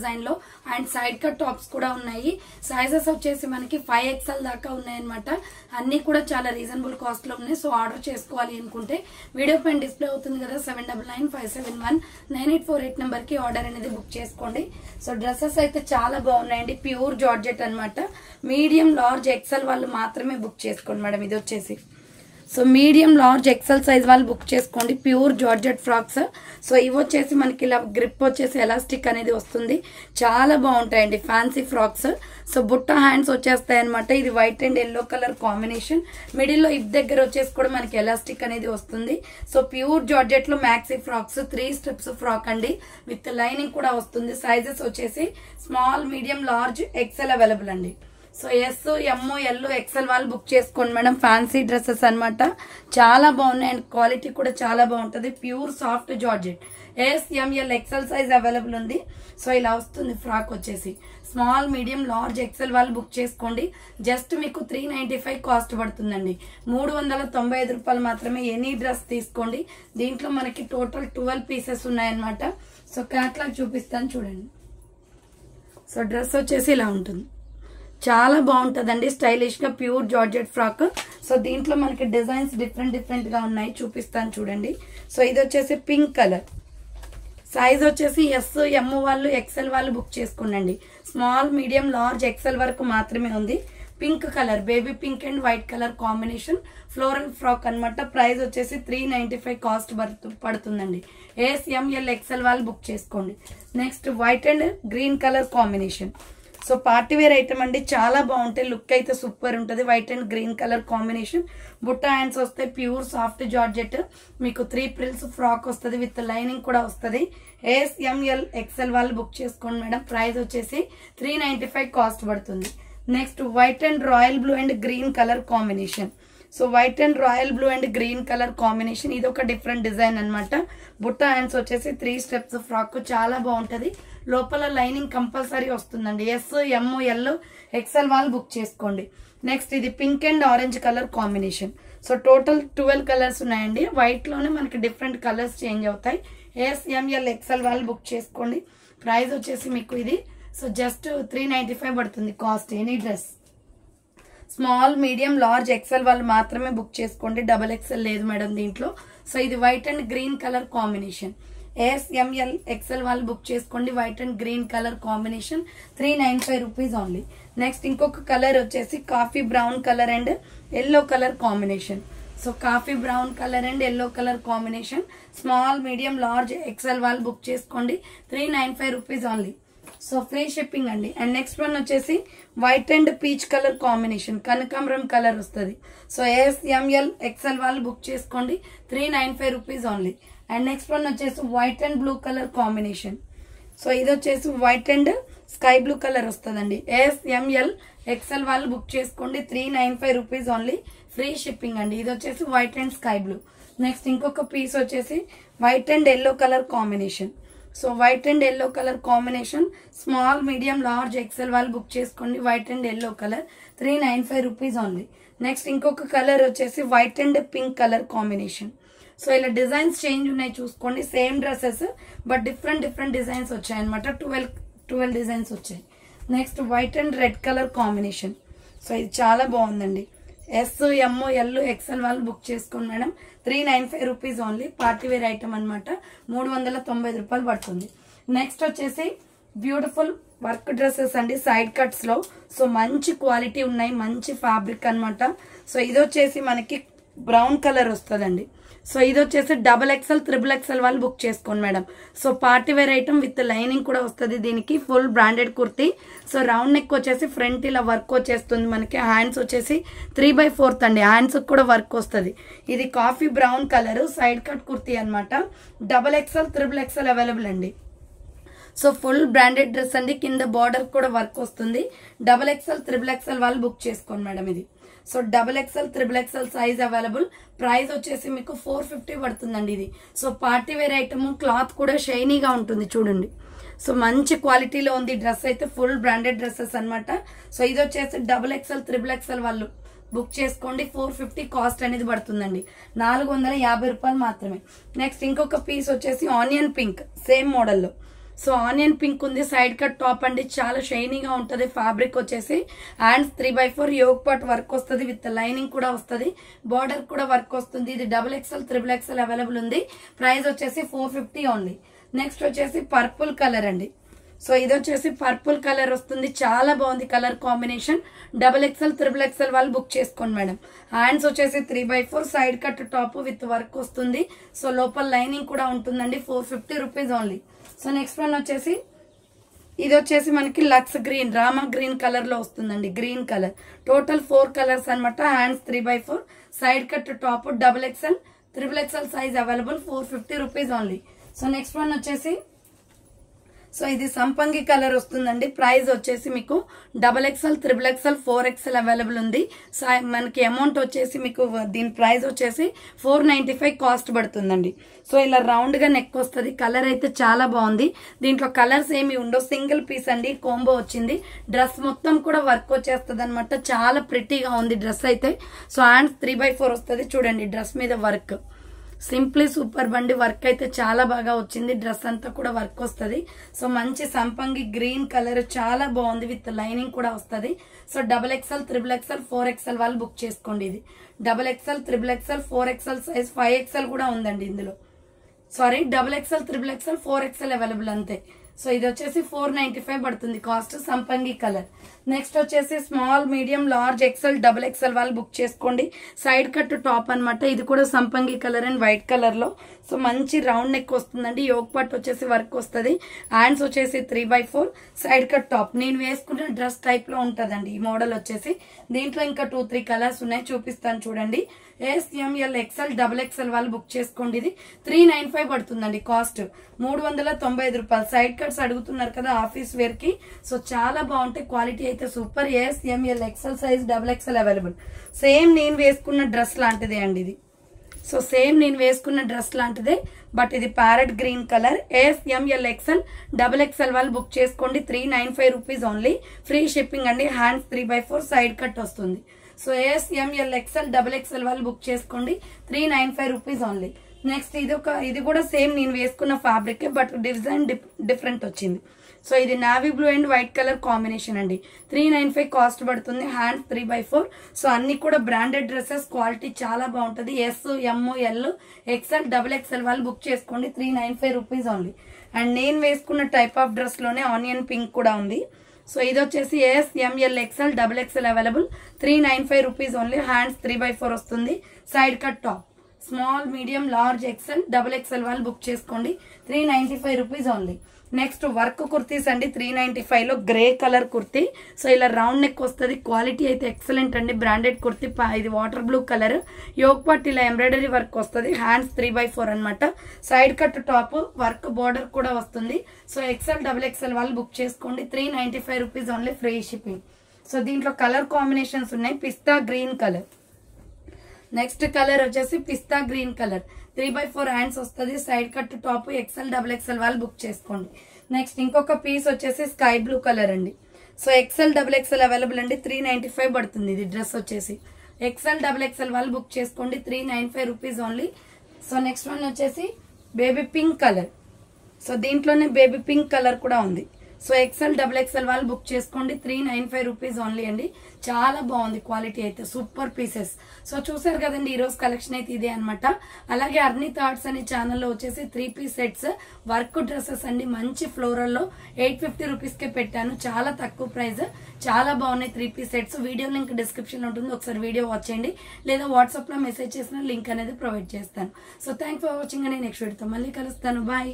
Design లో and side cut tops కూడా ఉన్నాయి. సైజెస్ వచ్చేసి మనకి 5XL దాకా ఉన్నాయన్నమాట. అన్ని కూడా చాలా రీజనబుల్ కాస్ట్ లో ఉన్నాయి. సో ఆర్డర్ చేసుకోవాలి అనుకుంటే వీడియో పైన డిస్ప్లే అవుతుంది కదా 7995719848 నెంబర్ కి ఆర్డర్ అనేది బుక్ చేసుకోండి. సో డ్రెస్సెస్ అయితే చాలా బాగున్నాయండి. ప్యూర్ జార్జెట్ అన్నమాట. మీడియం లార్జ్ ఎక్సెల్ వాళ్ళు మాత్రమే బుక్ చేసుకోండి మేడం. ఇది వచ్చేసి so medium large XL size వాళ్ళు బుక్ చేసుకోండి. Pure georgette frocks. సో ఇవి వచ్చేసి మనకి ఇలా గ్రిప్ వచ్చేసి ఎలాస్టిక్ అనేది వస్తుంది. చాలా బాగుంటాయండి ఫ్యాన్సీ ఫ్రాక్స్. సో బుట్ట హ్యాండ్స్ వచ్చేస్తాయి అనమాట. ఇది white and yellow colour combination. Middle లో ఇప్ దగ్గర వచ్చేసి కూడా మనకి ఎలాస్టిక్ అనేది వస్తుంది. సో ప్యూర్ జార్జెట్ లో మ్యాక్సీ ఫ్రాక్స్ 3 స్టెప్స్ ఫ్రాక్ అండి. విత్ లైనింగ్ కూడా వస్తుంది. సైజెస్ వచ్చేసి small, medium, large, XL available అండి. So S, M, L, XL వాళ్ళు బుక్ చేసుకోండి మేడం. ఫ్యాన్సీ డ్రెస్సెస్ అనమాట. చాలా బాగున్నాయి అండ్ క్వాలిటీ కూడా చాలా బాగుంటుంది. Pure soft georgette. S, M L, XL size available ఉంది. సో ఇలా వస్తుంది ఫ్రాక్ వచ్చేసి. స్మాల్, మీడియం, లార్జ్, ఎక్సెల్ వాళ్ళు బుక్ చేసుకోండి. జస్ట్ మీకు 395 కాస్ట్ పడుతుందండి. 395 రూపాయలు మాత్రమే. ఎనీ డ్రెస్ తీసుకోండి. దీంట్లో మనకి టోటల్ 12 పీసెస్ ఉన్నాయన్నమాట. సో క్యాట్లాగ్ చూపిస్తాను చూడండి. సో డ్రెస్ వచ్చేసి ఇలా ఉంటుంది. చాలా బాగుంటుందండి. స్టైలిష్ గా ప్యూర్ జార్జెట్ ఫ్రాక్. సో దీంట్లో మనకి డిజైన్స్ డిఫరెంట్ గా ఉన్నాయి. చూపిస్తాను చూడండి. సో ఇది వచ్చేసి పింక్ కలర్. సైజ్ వచ్చేసి ఎస్, ఎమ్ వాళ్ళు, ఎక్సెల్ వాళ్ళు బుక్ చేసుకోండి. స్మాల్, మీడియం, లార్జ్, ఎక్సెల్ వరకు మాత్రమే ఉంది. Pink colour, baby pink and white colour combination floral frock అనమాట. ప్రైస్ వచ్చేసి 395 కాస్ట్ పడుతుందండి. ఎస్, ఎంఎల్, ఎక్సెల్ వాళ్ళు బుక్ చేసుకోండి. Next white and green colour combination. So party wear item అండి. చాలా బాగుంటాయి. లుక్ అయితే సూపర్ ఉంటుంది. White and green colour combination. బుట్ట హ్యాండ్స్ వస్తాయి. Pure soft georgette. మీకు 3 ప్రిల్స్ ఫ్రాక్ వస్తుంది. విత్ లైనింగ్ కూడా వస్తుంది. ఎస్, ఎంఎల్, ఎక్సెల్ వాళ్ళు బుక్ చేసుకోండి మేడం. ప్రైస్ వచ్చేసి 395 కాస్ట్ పడుతుంది. Next white and royal blue and green colour combination. So white and royal blue and green colour combination. ఇది ఒక డిఫరెంట్ డిజైన్ అనమాట. బుట్ట హ్యాండ్స్ వచ్చేసి 3 స్టెప్స్ ఫ్రాక్. చాలా బాగుంటది. లోపల లైనింగ్ కంపల్సరీ వస్తుందండి. ఎస్, ఎమ్, ఎల్, ఎక్సెల్ వాళ్ళు బుక్ చేసుకోండి. నెక్స్ట్ ఇది pink and orange colour combination. So total 12 colours ఉన్నాయండి. వైట్ లోనే మనకి డిఫరెంట్ కలర్స్ చేంజ్ అవుతాయి. ఎస్, ఎంఎల్, ఎక్సెల్ వాళ్ళు బుక్ చేసుకోండి. ప్రైస్ వచ్చేసి మీకు ఇది సో జస్ట్ 395 పడుతుంది cost. Any dress small, medium, large, XL వాళ్ళు మాత్రమే బుక్ చేసుకోండి. డబల్ ఎక్సెల్ లేదు మేడం దీంట్లో. సో ఇది white and green colour combination. Yes, M L, XL వాళ్ళు బుక్ చేసుకోండి. White and green colour combination 395 rupees only. Next ఇంకొక కలర్ వచ్చేసి coffee brown colour and yellow colour combination. So coffee brown colour and yellow colour combination. Small, medium, large, XL వాళ్ళు book చేసుకోండి. 395 rupees only. So free shipping అండి. And next one వచ్చేసి white and peach colour combination. కనకాంబరం colour వస్తుంది. So S, M L, XL వాళ్ళు book చేసుకోండి. 395 rupees only. And next one వచ్చేసి white and blue colour combination. So ఇది వచ్చేసి white and sky blue colour వస్తుందండి. ఎస్, ఎంఎల్, ఎక్సెల్ వాళ్ళు బుక్ చేసుకోండి. 395 రూపీస్ ఓన్లీ. ఫ్రీ షిప్పింగ్ అండి. ఇది వచ్చేసి white and sky blue. Next ఇంకొక పీస్ వచ్చేసి white and yellow colour combination. So white and yellow colour combination. Small, medium, large, XL వాళ్ళు book చేసుకోండి. White and yellow colour 395 rupees only. Next ఇంకొక colour వచ్చేసి white and pink colour combination. So ఇలా designs change ఉన్నాయి చూసుకోండి. Same dresses but different designs వచ్చాయి అనమాట. 12 designs వచ్చాయి. Next white and red colour combination. So ఇది చాలా బాగుందండి. ఎస్, ఎమ్, ఎల్, ఎక్సెల్ వాళ్ళు బుక్ చేసుకోండి madam. 395 rupees only. Party wear item అనమాట. 390 రూపాయలు పడుతుంది. నెక్స్ట్ వచ్చేసి బ్యూటిఫుల్ వర్క్ డ్రెస్సెస్ అండి. సైడ్ కట్స్ లో. సో మంచి క్వాలిటీ ఉన్నాయి. మంచి ఫ్యాబ్రిక్ అనమాట. సో ఇది వచ్చేసి మనకి బ్రౌన్ కలర్ వస్తుందండి. సో ఇది వచ్చేసి డబల్ ఎక్సెల్, త్రిబుల్ ఎక్సెల్ వాళ్ళు బుక్ చేసుకోండి madam. So party wear item with lining కూడా వస్తుంది. దీనికి full branded kurti. So round neck వచ్చేసి ఫ్రంట్ ఇలా వర్క్ వచ్చేస్తుంది మనకి. హ్యాండ్స్ వచ్చేసి 3/4 అండి. హ్యాండ్స్ కూడా వర్క్ వస్తుంది. ఇది coffee brown colour side cut kurti అనమాట. Double XL, triple XL available అండి. సో ఫుల్ బ్రాండెడ్ డ్రెస్ అండి. కింద బార్డర్ కూడా వర్క్ వస్తుంది. డబల్ ఎక్సెల్, త్రిబుల్ ఎక్సెల్ వాళ్ళు బుక్ చేసుకోండి మేడం. ఇది so double XL, triple XL size available. Price వచ్చేసి మీకు 450 పడుతుందండి ఇది. So party wear item. Cloth కూడా షైనీగా ఉంటుంది చూడండి. సో మంచి క్వాలిటీలో ఉంది. డ్రెస్ అయితే ఫుల్ బ్రాండెడ్ డ్రెస్సెస్ అనమాట. సో ఇది వచ్చేసి డబల్ ఎక్సెల్, త్రిబుల్ ఎక్సెల్ వాళ్ళు బుక్ చేసుకోండి. 450 కాస్ట్ అనేది పడుతుందండి. 450 రూపాయలు మాత్రమే. నెక్స్ట్ ఇంకొక పీస్ వచ్చేసి ఆనియన్ పింక్ సేమ్ మోడల్లో. సో ఆనియన్ పింక్ ఉంది, సైడ్ కట్ టాప్ అండి, చాలా షైనీగా ఉంటుంది. ఫ్యాబ్రిక్ వచ్చేసి హ్యాండ్స్ 3/4 యోగ్ పార్ట్ వర్క్ వస్తుంది, విత్ లైనింగ్ కూడా వస్తుంది, బార్డర్ కూడా వర్క్ వస్తుంది. ఇది XXL, XXL అవైలబుల్ ఉంది. ప్రైస్ వచ్చేసి 450 ఓన్లీ. నెక్స్ట్ వచ్చేసి పర్పుల్ కలర్ అండి. సో ఇది వచ్చేసి పర్పుల్ కలర్ వస్తుంది, చాలా బాగుంది కలర్ కాంబినేషన్. XXL, XXL వాళ్ళు బుక్ చేసుకోండి మేడం. హ్యాండ్స్ వచ్చేసి 3/4 side cut top with work వస్తుంది. సో లోపల లైనింగ్ కూడా ఉంటుందండి. 450 rupees only. So next one వచ్చేసి ఇది వచ్చేసి మనకి లక్స్ గ్రీన్, రామా గ్రీన్ కలర్ లో వస్తుందండి. గ్రీన్ కలర్ టోటల్ 4 కలర్స్ అనమాట. Hands 3/4 side cut top XXL, XXL size available. 450 rupees only. So next one వచ్చేసి సో ఇది సంపంగి కలర్ వస్తుందండి. ప్రైస్ వచ్చేసి మీకు XXL, XXL, 4XL అవైలబుల్ ఉంది. సో మనకి అమౌంట్ వచ్చేసి మీకు దీని ప్రైస్ వచ్చేసి 495 కాస్ట్ పడుతుందండి. సో ఇలా రౌండ్ గా నెక్ వస్తుంది. కలర్ అయితే చాలా బాగుంది. దీంట్లో కలర్స్ ఏమి ఉండవు, సింగిల్ పీస్ అండి, కోంబో వచ్చింది. డ్రెస్ మొత్తం కూడా వర్క్ వచ్చేస్తుంది అనమాట. చాలా ప్రిటీగా ఉంది డ్రెస్ అయితే. సో హ్యాండ్స్ 3/4 వస్తుంది. చూడండి డ్రెస్ మీద వర్క్ సింప్లీ సూపర్ బండి, వర్క్ అయితే చాలా బాగా వచ్చింది. డ్రెస్ అంతా కూడా వర్క్ వస్తుంది. సో మంచి సంపంగి గ్రీన్ కలర్ చాలా బాగుంది, విత్ లైనింగ్ కూడా వస్తుంది. సో XXL, XXL, 4XL వాళ్ళు బుక్ చేసుకోండి. ఇది XXL, XXL, 4XL size, 5XL కూడా ఉందండి ఇందులో. Sorry, XXL, XXL, 4XL available అంతే. సో ఇది వచ్చేసి 495 పడుతుంది కాస్ట్. సంపంగి కలర్. నెక్స్ట్ వచ్చేసి small, medium, large, XL, XXL వాళ్ళు బుక్ చేసుకోండి. సైడ్ కట్ టాప్ అనమాట. ఇది కూడా సంపంగి కలర్ అండ్ వైట్ కలర్ లో. సో మంచి రౌండ్ నెక్ వస్తుందండి. యోగ్ పార్ట్ వచ్చేసి వర్క్ వస్తుంది. హ్యాండ్స్ వచ్చేసి 3/4 సైడ్ కట్ టాప్. నేను వేసుకున్న డ్రెస్ టైప్ లో ఉంటదండి ఈ మోడల్ వచ్చేసి. దీంట్లో ఇంకా 2-3 కలర్స్ ఉన్నాయి, చూపిస్తాను చూడండి. SML, XL, XXL వాళ్ళు బుక్ చేసుకోండి. ఇది 395 పడుతుందండి కాస్ట్. 395 రూపాయలు. సైడ్ కట్స్ అడుగుతున్నారు కదా ఆఫీస్ వేర్ కి. సో చాలా బాగుంటాయి, క్వాలిటీ అయితే super. SML, XL size, XXL available. Same నేను వేసుకున్న డ్రెస్ లాంటిదే అండి ఇది. సో సేమ్ నేను వేసుకున్న డ్రెస్ లాంటిదే, బట్ ఇది parrot green colour. SML, XL, XXL వాళ్ళు బుక్ చేసుకోండి. 395 రూపీస్ ఓన్లీ. ఫ్రీ షిప్పింగ్ అండి. హ్యాండ్స్ 3/4 సైడ్ కట్ వస్తుంది. సో SML, XL, XXL వాళ్ళు బుక్ చేసుకోండి. 395 రూపీస్ ఓన్లీ. నెక్స్ట్ ఇది కూడా సేమ్ నేను వేసుకున్న ఫ్యాబ్రిక్, బట్ డిజైన్ డిఫరెంట్ వచ్చింది. సో ఇది navy blue and white colour combination అండి. 395 కాస్ట్ పడుతుంది. హ్యాండ్స్ 3/4. సో అన్ని కూడా బ్రాండెడ్ డ్రెస్సెస్, క్వాలిటీ చాలా బాగుంటుంది. S, M, L, XL, XXL వాళ్ళు బుక్ చేసుకోండి. 395 రూపీస్ ఓన్లీ. అండ్ నేను వేసుకున్న టైప్ ఆఫ్ డ్రెస్ లోనే ఆనియన్ పింక్ కూడా ఉంది. సో ఇది వచ్చేసి SML, XL, XXL available. 395 rupees only. Hands 3/4 వస్తుంది. Side cut top. Small, medium, large, XL, XXL వాళ్ళు బుక్ చేసుకోండి. 395 rupees only. Next work kurtis అండి. 395 లో గ్రే కలర్ కుర్తీ. సో ఇలా రౌండ్ నెక్ వస్తుంది. క్వాలిటీ అయితే ఎక్సలెంట్ అండి. బ్రాండెడ్ కుర్తీ. ఇది water blue colour. Yoke part ఇలా ఎంబ్రాయిడరీ వర్క్ వస్తుంది. హ్యాండ్స్ 3/4 అనమాట. Side cut top, work border కూడా వస్తుంది. సో XL, XXL వాళ్ళు బుక్ చేసుకోండి. 395 rupees only. Free shipping. So దీంట్లో కలర్ కాంబినేషన్స్ ఉన్నాయి. పిస్తా గ్రీన్ కలర్. నెక్స్ట్ కలర్ వచ్చేసి పిస్తా గ్రీన్ కలర్. 3/4 హ్యాండ్స్ వస్తుంది. Side cut top. XL, XXL వాళ్ళు బుక్ చేసుకోండి. నెక్స్ట్ ఇంకొక పీస్ వచ్చేసి స్కై బ్లూ కలర్ అండి. సో XL, XXL అవైలబుల్ అండి. 395 పడుతుంది ఇది డ్రెస్ వచ్చేసి. XL, XXL వాళ్ళు బుక్ చేసుకోండి. 395 rupees only. So next one వచ్చేసి బేబీ పింక్ కలర్. సో దీంట్లోనే బేబీ పింక్ కలర్ కూడా ఉంది. సో XL, XXL వాళ్ళు బుక్ చేసుకోండి. 395 రూపీస్ ఓన్లీ అండి. చాలా బాగుంది, క్వాలిటీ అయితే సూపర్ పీసెస్. సో చూసారు కదండి, ఈ రోజు కలెక్షన్ అయితే ఇదే అనమాట. అలాగే అర్నీ థాట్స్ అనే ఛానల్లో వచ్చేసి 3 పీస్ సెట్స్ వర్క్ డ్రెస్సెస్ అండి. మంచి ఫ్లోరల్ లో 850 రూపీస్ కే పెట్టాను. చాలా తక్కువ ప్రైస్, చాలా బాగున్నాయి 3 piece sets. Video link description లో ఉంటుంది, ఒకసారి వీడియో వాచ్ చేయండి. లేదా వాట్సాప్ లో మెసేజ్ చేసిన లింక్ అనేది ప్రొవైడ్ చేస్తాను. సో థ్యాంక్ ఫర్ వాచింగ్ అండి. నెక్స్ట్ వీడియోతో మళ్ళీ కలుస్తాను. బాయ్.